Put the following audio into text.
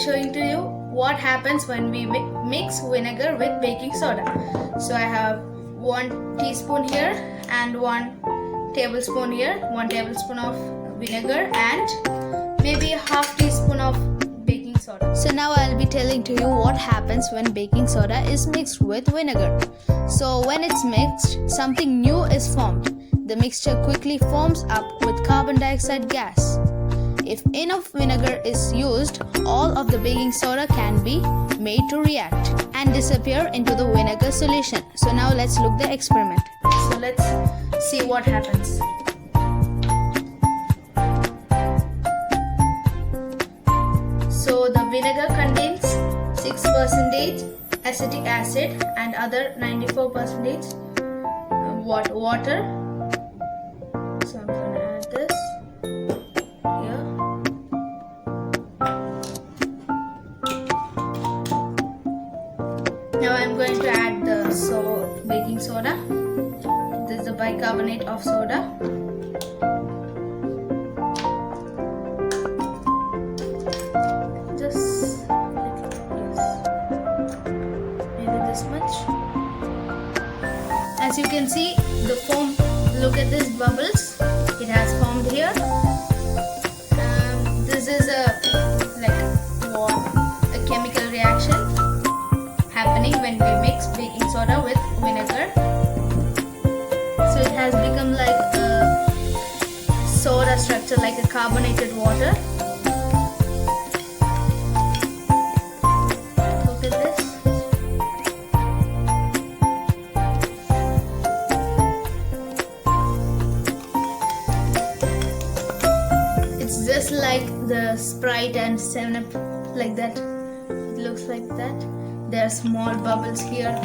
showing to you what happens when we mix vinegar with baking soda. So I have 1 teaspoon here and 1 tablespoon here, 1 tablespoon of vinegar and maybe a half teaspoon of baking soda. So now I'll be telling to you what happens when baking soda is mixed with vinegar. So when it's mixed, something new is formed. The mixture quickly forms up with carbon dioxide gas. If enough vinegar is used, all of the baking soda can be made to react and disappear into the vinegar solution. So now let's look the experiment. So let's see what happens. So the vinegar contains 6% acetic acid and other 94% water. So I'm going to add this here. Now I'm going to add the baking soda. This is the bicarbonate of soda. Just maybe this much. As you can see, the foam, look at these bubbles. It has formed here. This is a chemical reaction happening when we mix baking soda with vinegar. So it has become like a soda structure, like a carbonated water. Look at this. It's just like the Sprite and 7-Up, like that. It looks like that. There are small bubbles here.